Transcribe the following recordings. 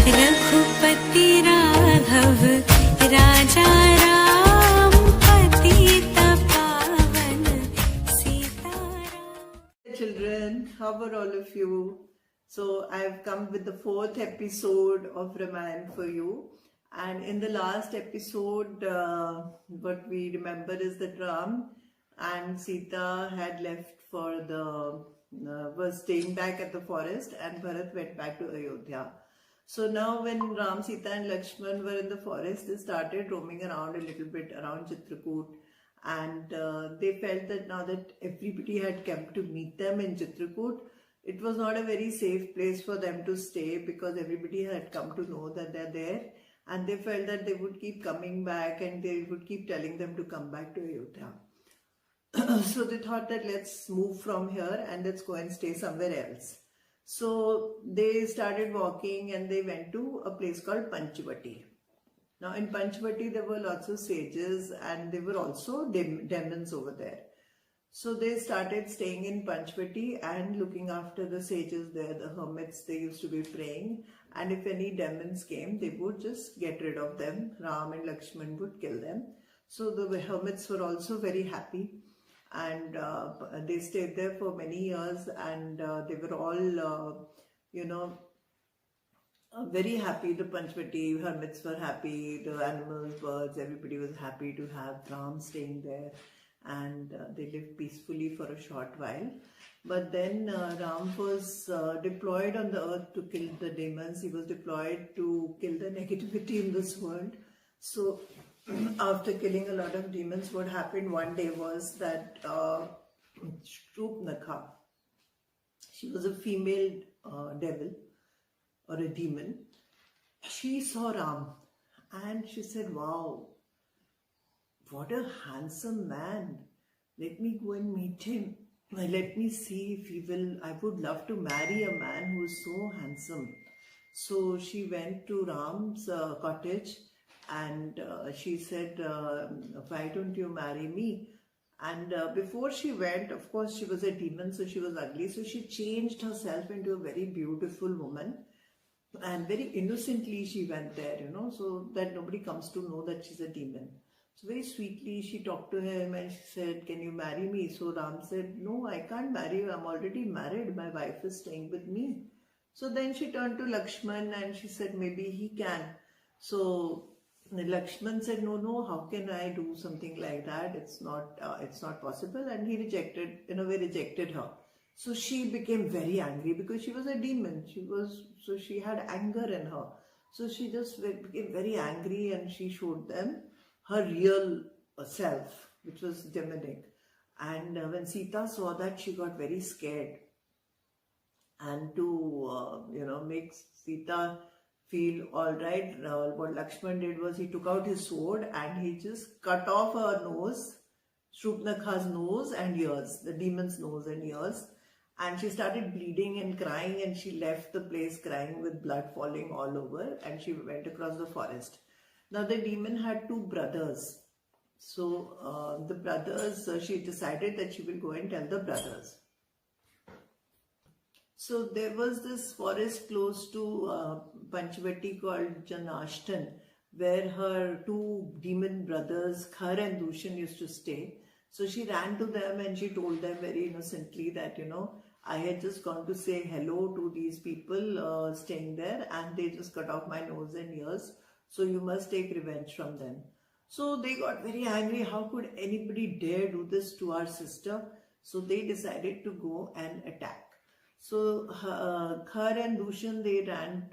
रघुपति राघव राजा राम पतित पावन Sitaram. Children, how are all of you? So I've come with the 4th episode of Ramayan for you. And in the last episode, what we remember is that Ram and Sita had left for was staying back at the forest, and Bharat went back to Ayodhya. So now when Ram, Sita and Lakshman were in the forest, they started roaming around a little bit around Chitrakoot, and they felt that now that everybody had come to meet them in Chitrakoot, it was not a very safe place for them to stay, because everybody had come to know that they're there, and they felt that they would keep coming back and they would keep telling them to come back to Ayodhya. So they thought that let's move from here and let's go and stay somewhere else. So they started walking and they went to a place called Panchavati. Now in Panchavati there were lots of sages and there were also demons over there. So they started staying in Panchavati and looking after the sages there, the hermits. They used to be praying, and if any demons came, they would just get rid of them. Ram and Lakshman would kill them. So the hermits were also very happy, and they stayed there for many years, and they were all, very happy. The Panchavati hermits were happy, the animals, birds, everybody was happy to have Ram staying there. And they lived peacefully for a short while. But then Ram was deployed on the earth to kill the demons. He was deployed to kill the negativity in this world. So after killing a lot of demons, what happened one day was that Shruti, she was a female devil or a demon. She saw Ram and she said, "Wow, what a handsome man. Let me go and meet him. Let me see if he will. I would love to marry a man who is so handsome." So she went to Ram's cottage and she said, "Why don't you marry me?" And before she went, of course, she was a demon, so she was ugly. So she changed herself into a very beautiful woman. And very innocently she went there, so that nobody comes to know that she's a demon. So very sweetly she talked to him and she said, "Can you marry me?" So Ram said, "No, I can't marry you. I'm already married. My wife is staying with me." So then she turned to Lakshman and she said, "Maybe he can." So Lakshman said, No, how can I do something like that? It's not possible. And he rejected her. So she became very angry because she was a demon. So she had anger in her. So she just became very angry and she showed them her real self, which was demonic. And when Sita saw that, she got very scared. And to make Sita feel all right, what Lakshman did was he took out his sword and he just cut off her nose, Shruti nose and ears, the demon's nose and ears. And she started bleeding and crying, and she left the place crying with blood falling all over, and she went across the forest. Now the demon had 2 brothers. So the brothers, she decided that she will go and tell the brothers. So there was this forest close to Panchavati called Janashtan, where her 2 demon brothers, Khar and Dushan, used to stay. So she ran to them and she told them very innocently that, I had just gone to say hello to these people staying there, and they just cut off my nose and ears. So you must take revenge from them. So they got very angry. How could anybody dare do this to our sister? So they decided to go and attack. So Khar and Dushan, they ran,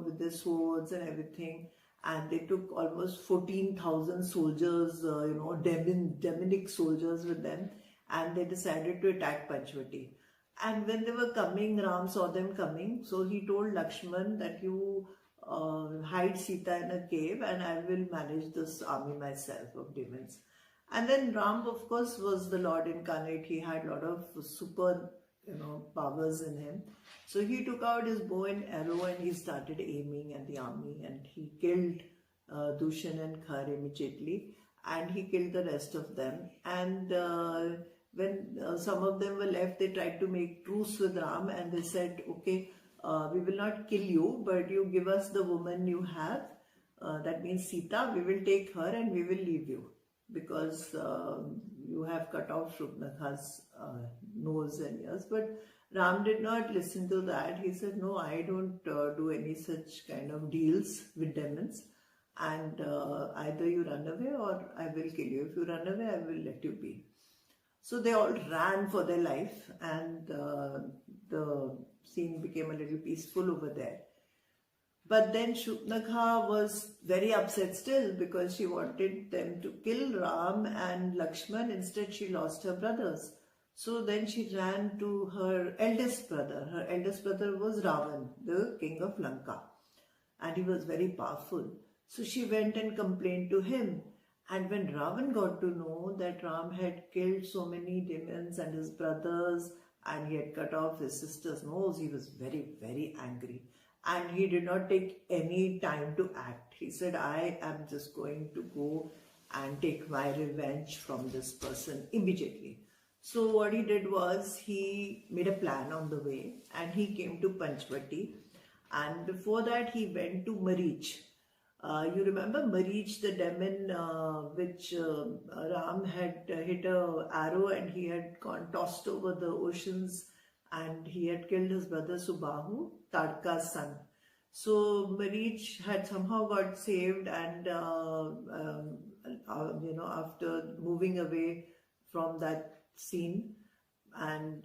with their swords and everything. And they took almost 14,000 soldiers, demonic soldiers with them. And they decided to attack Panchavati. And when they were coming, Ram saw them coming. So he told Lakshman that you hide Sita in a cave and I will manage this army myself of demons. And then Ram, of course, was the Lord incarnate. He had a lot of super, powers in him. So he took out his bow and arrow and he started aiming at the army, and he killed Dushan and Khar immediately, and he killed the rest of them. And when some of them were left, they tried to make truce with Ram and they said, okay, we will not kill you, but you give us the woman you have, that means Sita, we will take her and we will leave you, because you have cut off Shruti nose and ears. But Ram did not listen to that. He said, no, I don't do any such kind of deals with demons, and either you run away or I will kill you. If you run away, I will let you be. So they all ran for their life, and the scene became a little peaceful over there. But then Shruti was very upset still, because she wanted them to kill Ram and Lakshman. Instead, she lost her brothers. So then she ran to her eldest brother. Her eldest brother was Ravan, the king of Lanka, and he was very powerful. So she went and complained to him. And when Ravan got to know that Ram had killed so many demons and his brothers, and he had cut off his sister's nose, he was very, very angry. And he did not take any time to act. He said, I am just going to go and take my revenge from this person immediately. So what he did was, he made a plan on the way, and he came to Panchvati. And before that, he went to Marich. You remember Marich, the demon which Ram had hit an arrow, and he had gone tossed over the oceans, and he had killed his brother Subahu, Tadka's son. So Marich had somehow got saved, and after moving away from that scene, and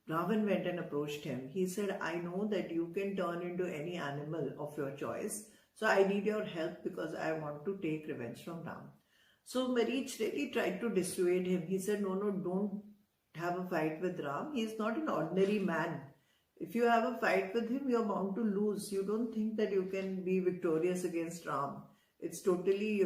Ravan went and approached him. He said, I know that you can turn into any animal of your choice, so I need your help because I want to take revenge from Ram. So Marich really tried to dissuade him. He said, no, don't have a fight with Ram. He is not an ordinary man. If you have a fight with him, you are bound to lose. You don't think that you can be victorious against Ram. It's totally,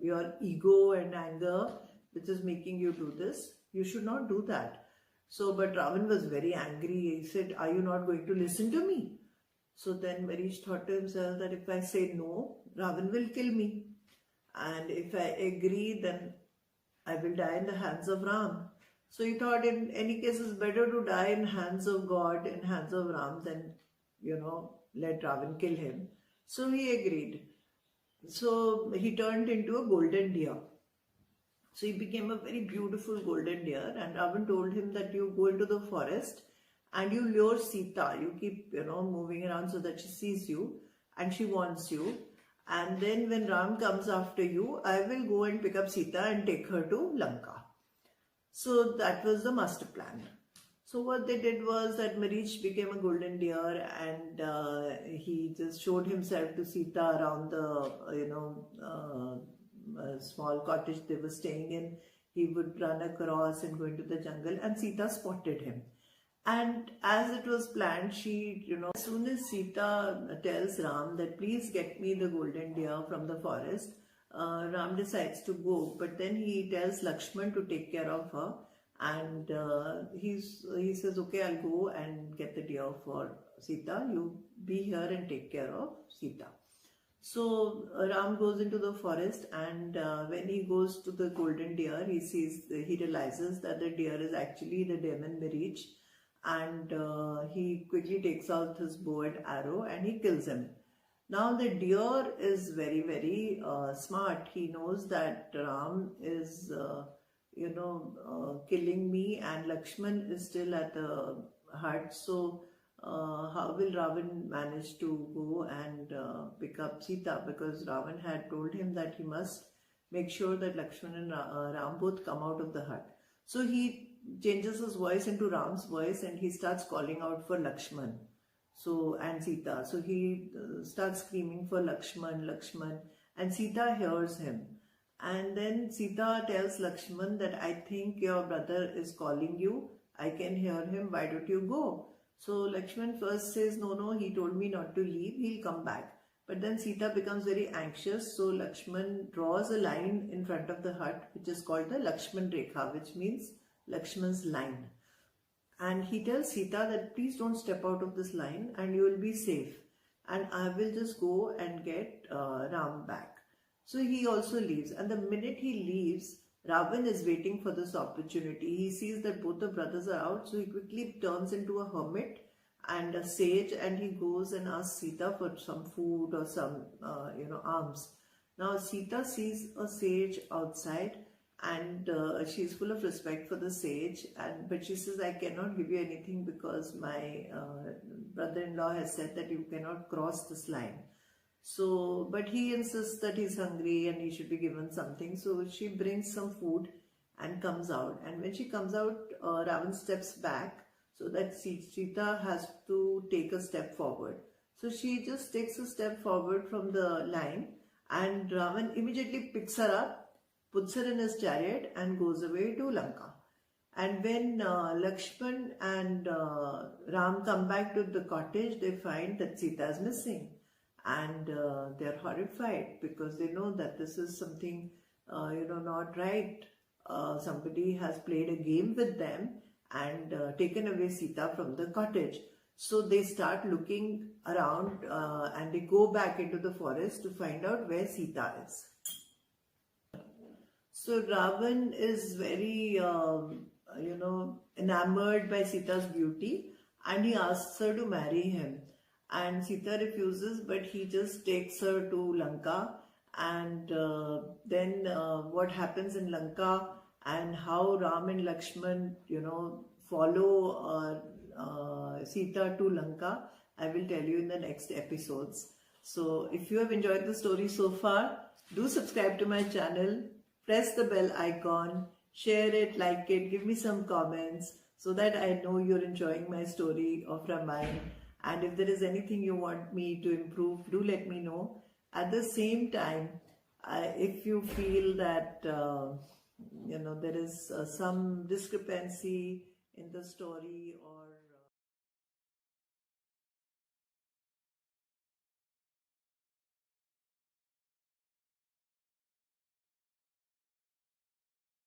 your ego and anger which is making you do this. You should not do that. So, but Ravan was very angry. He said, are you not going to listen to me? So then Marich thought to himself that if I say no, Ravan will kill me. And if I agree, then I will die in the hands of Ram. So he thought, in any case, it's better to die in hands of God, in hands of Ram, than, let Ravan kill him. So he agreed. So he turned into a golden deer. So he became a very beautiful golden deer, and Ravan told him that you go into the forest and you lure Sita. You keep, moving around so that she sees you and she wants you. And then when Ram comes after you, I will go and pick up Sita and take her to Lanka. So that was the master plan. So what they did was that Marich became a golden deer, and he just showed himself to Sita around the, small cottage they were staying in. He would run across and go into the jungle, and Sita spotted him. And as it was planned, she, as soon as Sita tells Ram that please get me the golden deer from the forest, Ram decides to go, but then he tells Lakshman to take care of her, and he says, okay, I'll go and get the deer for Sita, you be here and take care of Sita. So Ram goes into the forest, and when he goes to the golden deer, he realizes that the deer is actually the demon Marich, and he quickly takes out his bow and arrow and he kills him. Now the deer is very, very smart. He knows that Ram is, killing me, and Lakshman is still at the hut. So how will Ravan manage to go and pick up Sita? Because Ravan had told him that he must make sure that Lakshman and Ram both come out of the hut. So he changes his voice into Ram's voice, and he starts calling out for Lakshman and Sita. So he starts screaming for Lakshman, and Sita hears him. And then Sita tells Lakshman that I think your brother is calling you. I can hear him. Why don't you go? So Lakshman first says, no, he told me not to leave. He'll come back. But then Sita becomes very anxious. So Lakshman draws a line in front of the hut, which is called the Lakshman Rekha, which means Lakshman's line. And he tells Sita that please don't step out of this line and you will be safe. And I will just go and get Ram back. So he also leaves. And the minute he leaves, Ravan is waiting for this opportunity. He sees that both the brothers are out. So he quickly turns into a hermit and a sage, and he goes and asks Sita for some food or some alms. Now Sita sees a sage outside, and she's full of respect for the sage, but she says, I cannot give you anything because my brother-in-law has said that you cannot cross this line. So, but he insists that he's hungry and he should be given something. So she brings some food and comes out. And when she comes out, Ravan steps back so that Sita has to take a step forward. So she just takes a step forward from the line, and Ravan immediately picks her up, puts her in his chariot and goes away to Lanka. And when Lakshman and Ram come back to the cottage, they find that Sita is missing. And they're horrified because they know that this is something, not right. Somebody has played a game with them and taken away Sita from the cottage. So they start looking around and they go back into the forest to find out where Sita is. So Ravan is very, enamored by Sita's beauty, and he asks her to marry him. And Sita refuses, but he just takes her to Lanka. And then what happens in Lanka and how Ram and Lakshman, follow Sita to Lanka, I will tell you in the next episodes. So if you have enjoyed the story so far, do subscribe to my channel, press the bell icon, share it, like it, give me some comments so that I know you're enjoying my story of Ramayan. And if there is anything you want me to improve, do let me know. At the same time, if you feel that, there is some discrepancy in the story or